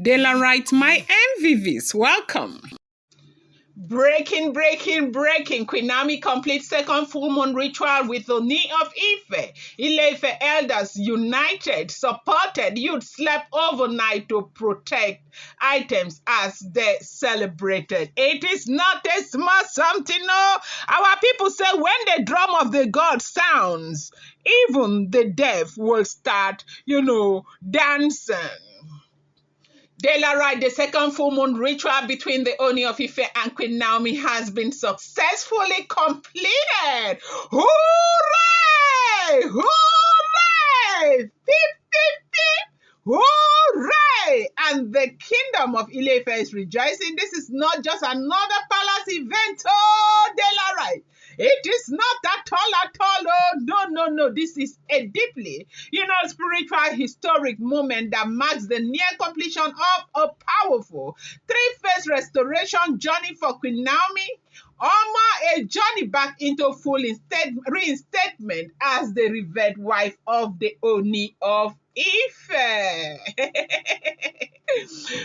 Daylight, my MVVs, welcome. Breaking. Queen Naomi completes second full moon ritual with Ooni of Ife. Ile Ife elders united, supported youth, slept overnight to protect items as they celebrated. It is not a small something, no. Our people say when the drum of the god sounds, even the deaf will start, dancing. Daylight, the second full moon ritual between the Ooni of Ife and Queen Naomi has been successfully completed. Hooray! Hooray! Beep, beep, beep. Hooray! And the kingdom of Ile Ife is rejoicing. This is not just another palace event. Oh, Daylight. It is not at all. Oh, no. This is a deeply, spiritual, historic moment that marks the near completion of a powerful three-phase restoration journey for Queen Naomi. A journey back into full reinstatement as the revered wife of the Ooni of Ife.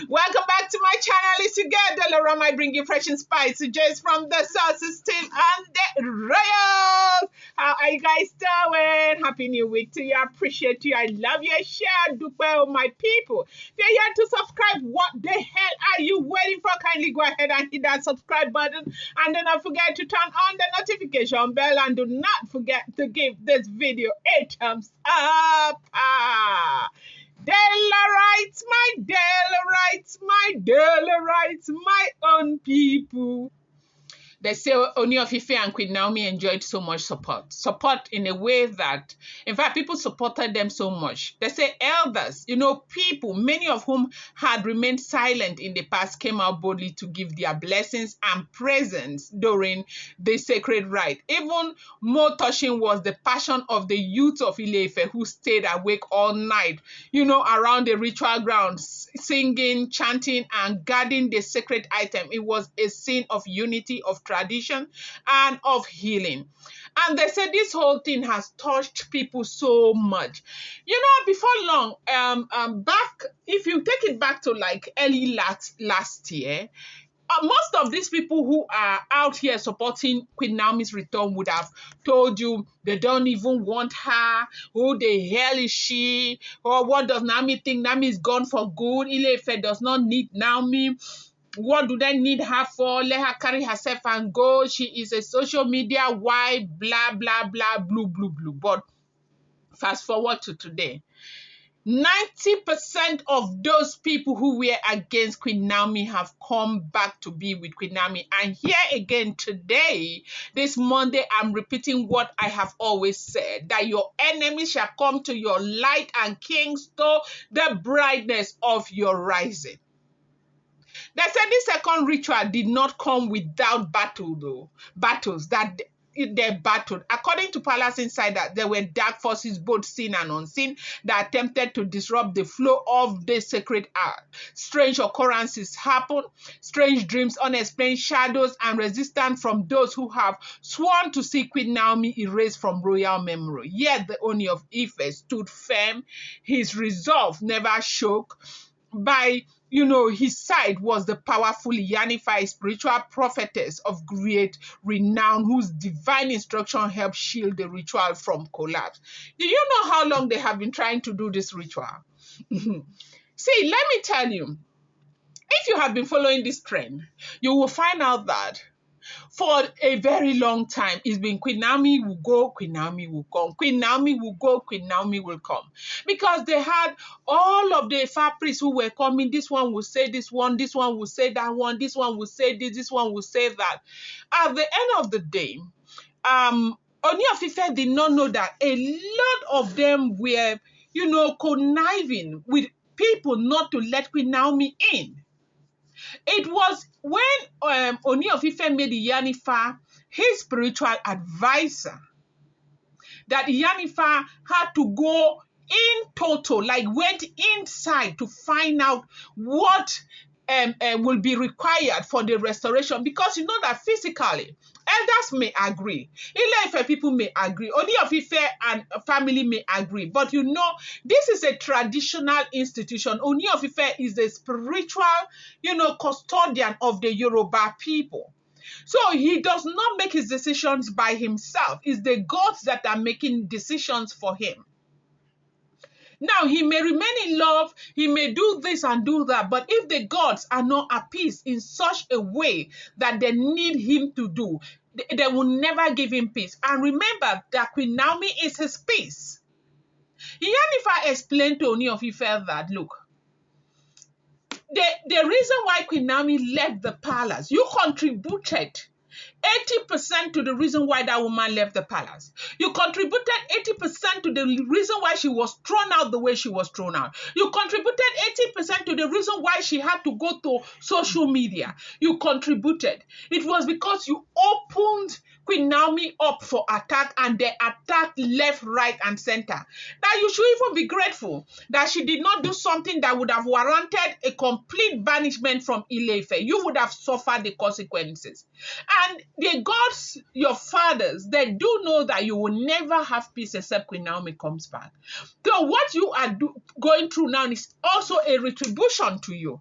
Welcome back to my channel. It's together, Laura. I bring you fresh and spicy just from the sources team and the royals. How are you guys doing? Happy new week to you. I appreciate you. I love you. Share, do well, my people. If you're here to subscribe, what the hell are you waiting for? Kindly go ahead and hit that subscribe button, and do not forget to turn on the notification bell, and do not forget to give this video a thumbs up. Daylight, my own people. They say Ooni of Ife and Queen Naomi enjoyed so much support. Support in a way that, in fact, people supported them so much. They say elders, people, many of whom had remained silent in the past, came out boldly to give their blessings and presents during the sacred rite. Even more touching was the passion of the youth of Ile Ife who stayed awake all night, around the ritual grounds, singing, chanting, and guarding the sacred item. It was a scene of unity, of tradition, and of healing. And they said this whole thing has touched people so much. Before long, back, if you take it back to like early last year, most of these people who are out here supporting Queen Naomi's return would have told you they don't even want her. Who the hell is she? Or what does Naomi think? Naomi is gone for good. Ile Ife does not need Naomi. What do they need her for? Let her carry herself and go. She is a social media wife, blah, blah, blah, blue. But fast forward to today. 90% of those people who were against Queen Naomi have come back to be with Queen Naomi. And here again today, this Monday, I'm repeating what I have always said, that your enemies shall come to your light and kings to the brightness of your rising. They said this second ritual did not come without battles that they battled. According to Palace Insider, there were dark forces, both seen and unseen, that attempted to disrupt the flow of the sacred art. Strange occurrences happened, strange dreams, unexplained shadows, and resistance from those who have sworn to see Queen Naomi erased from royal memory. Yet the Ooni of Ife stood firm. His resolve never shook. By his side was the powerful Ile Ife, spiritual prophetess of great renown, whose divine instruction helped shield the ritual from collapse. Do you know how long they have been trying to do this ritual? See, let me tell you, if you have been following this trend, you will find out that for a very long time, it's been Queen Naomi will go, Queen Naomi will come. Queen Naomi will go, Queen Naomi will come. Because they had all of the Ifa priests who were coming. This one will say this one will say that one, this one will say this one will say that. At the end of the day, Ooni of Ife did not know that a lot of them were, conniving with people not to let Queen Naomi in. It was when Ooni of Ife made Ile Ife his spiritual advisor that Ile Ife had to go in total, like went inside to find out what will be required for the restoration, because you know that physically elders may agree, Ile Ife people may agree, Ooni of Ife and family may agree, but you know this is a traditional institution. Ooni of Ife is a spiritual, custodian of the Yoruba people. So he does not make his decisions by himself. It's the gods that are making decisions for him. Now, he may remain in love, he may do this and do that, but if the gods are not appeased in such a way that they need him to do, they will never give him peace. And remember that Queen Naomi is his peace. If I explain to Ooni of Ife that, look, the reason why Queen Naomi left the palace, you contributed 80% to the reason why that woman left the palace. You contributed 80% to the reason why she was thrown out the way she was thrown out. You contributed 80% to the reason why she had to go to social media. You contributed. It was because you opened Queen Naomi up for attack, and they attacked left, right, and center. Now, you should even be grateful that she did not do something that would have warranted a complete banishment from Ile Ife. You would have suffered the consequences. And the gods, your fathers, they do know that you will never have peace except Queen Naomi comes back. So what you are going through now is also a retribution to you.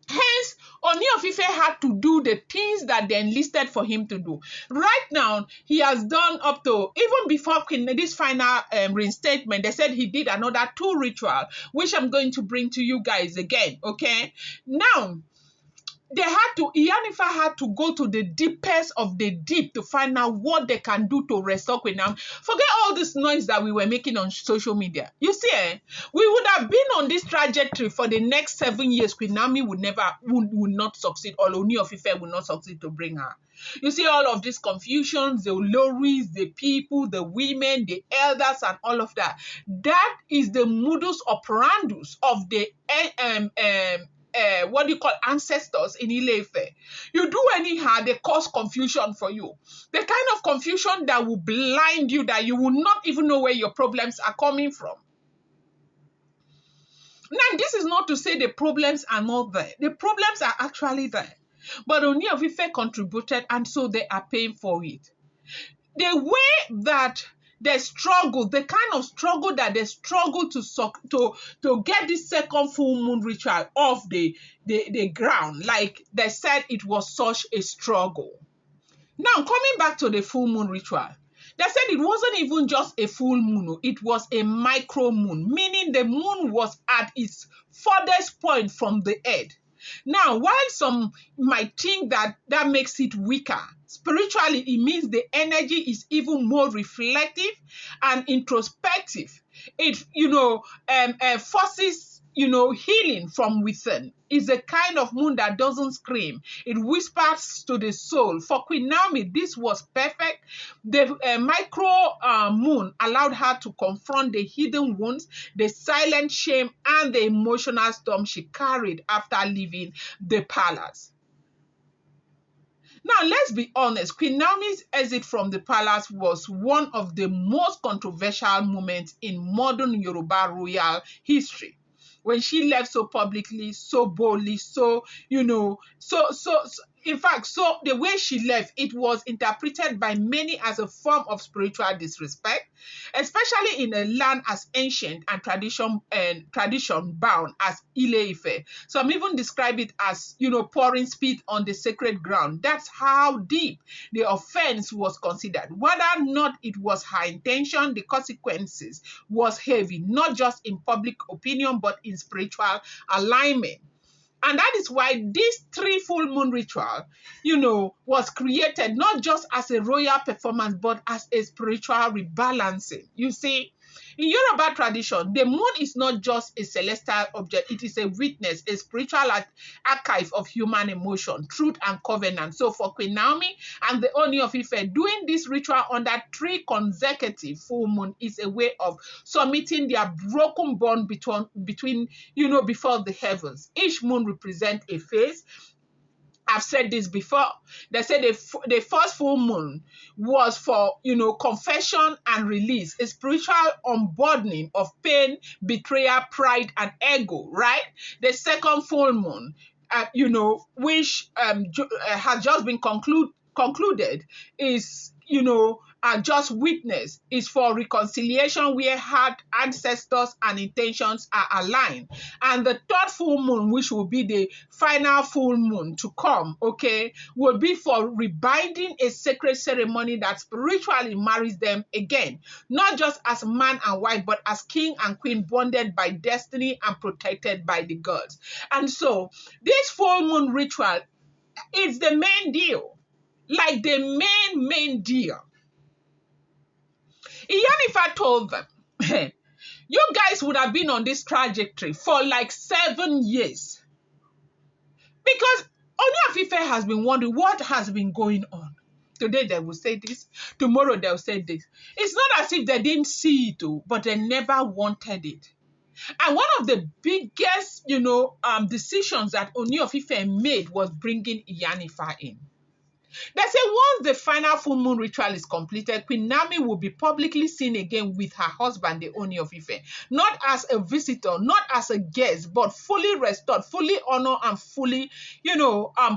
Hence, Ooni of Ife had to do the things that they enlisted for him to do. Right now, he has done up to, even before this final reinstatement, they said he did another 2 rituals, which I'm going to bring to you guys again, okay? Now, Ife had to go to the deepest of the deep to find out what they can do to restore Queen Naomi. Forget all this noise that we were making on social media. You see, we would have been on this trajectory for the next 7 years. Queen Naomi would not succeed, or Ooni of Ife would not succeed to bring her. You see all of these confusions, the Oloris, the people, the women, the elders, and all of that. That is the modus operandus of the ancestors in Ile Ife. You do anyhow, they cause confusion for you. The kind of confusion that will blind you, that you will not even know where your problems are coming from. Now, this is not to say the problems are not there. The problems are actually there. But Ooni of Ife contributed, and so they are paying for it. The way that they struggle, the kind of struggle that they struggle to get this second full moon ritual off the ground, like they said, it was such a struggle. Now, coming back to the full moon ritual, they said it wasn't even just a full moon, it was a micro moon, meaning the moon was at its furthest point from the earth. Now, while some might think that makes it weaker, spiritually, it means the energy is even more reflective and introspective. It, forces, healing from within. It's a kind of moon that doesn't scream. It whispers to the soul. For Queen Naomi, this was perfect. The micro moon allowed her to confront the hidden wounds, the silent shame, and the emotional storm she carried after leaving the palace. Now, let's be honest, Queen Naomi's exit from the palace was one of the most controversial moments in modern Yoruba royal history. When she left so publicly, so boldly, so in fact, so the way she left, it was interpreted by many as a form of spiritual disrespect, especially in a land as ancient and tradition bound as Ile Ife. Some even describe it as, pouring spit on the sacred ground. That's how deep the offense was considered. Whether or not it was her intention, the consequences was heavy, not just in public opinion, but in spiritual alignment. And that is why this 3 full moon ritual, was created not just as a royal performance, but as a spiritual rebalancing. You see, in Yoruba tradition, the moon is not just a celestial object. It is a witness, a spiritual archive of human emotion, truth, and covenant. So for Queen Naomi and the Ooni of Ife, doing this ritual under 3 consecutive full moon is a way of submitting their broken bond between before the heavens. Each moon represents a phase, I've said this before. They say the first full moon was for, confession and release, a spiritual unburdening of pain, betrayal, pride, and ego, right? The second full moon, which has just been concluded, is, just witness, is for reconciliation where heart, ancestors, and intentions are aligned. And the third full moon, which will be the final full moon to come, okay, will be for rebinding, a sacred ceremony that spiritually marries them again, not just as man and wife, but as king and queen, bonded by destiny and protected by the gods. And so this full moon ritual is the main deal, like the main deal. Ile Ife told them, you guys would have been on this trajectory for like 7 years. Because Ooni of Ife has been wondering what has been going on. Today they will say this, tomorrow they'll say this. It's not as if they didn't see it, but they never wanted it. And one of the biggest, decisions that Ooni of Ife made was bringing Ile Ife in. They say once the final full moon ritual is completed, Queen Naomi will be publicly seen again with her husband, the Ooni of Ife, not as a visitor, not as a guest, but fully restored, fully honored, and fully,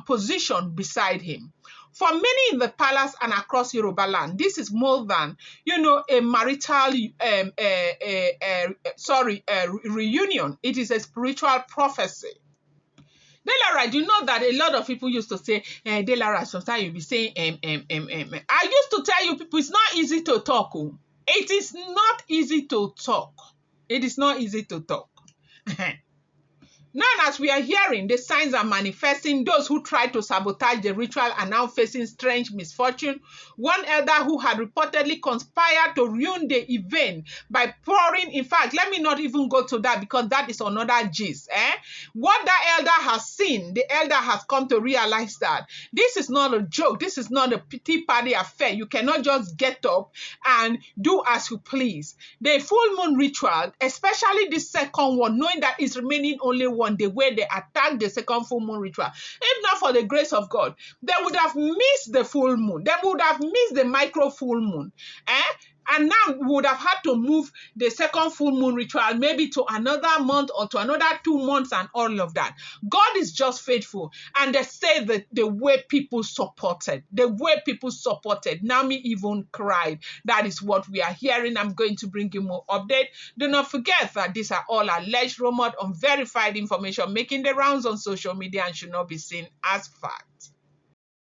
positioned beside him. For many in the palace and across Yoruba land, this is more than, a marital, reunion. It is a spiritual prophecy. Delara, do you know that a lot of people used to say, Delara, sometimes you'll be saying, I used to tell you people, it's not easy to talk. Oh. It is not easy to talk. It is not easy to talk. Now, as we are hearing, the signs are manifesting. Those who tried to sabotage the ritual are now facing strange misfortune. One elder who had reportedly conspired to ruin the event by pouring, in fact, let me not even go to that because that is another gist. What that elder has seen, the elder has come to realize that this is not a joke. This is not a pity party affair. You cannot just get up and do as you please. The full moon ritual, especially the second one, knowing that it's remaining only one day where they attacked the second full moon ritual. If not for the grace of God, they would have missed the full moon. They would have missed the micro full moon. And now we would have had to move the second full moon ritual maybe to another month or to another 2 months and all of that. God is just faithful. And they say that the way people supported, Naomi even cried. That is what we are hearing. I'm going to bring you more update. Do not forget that these are all alleged, rumored, unverified information making the rounds on social media and should not be seen as fact.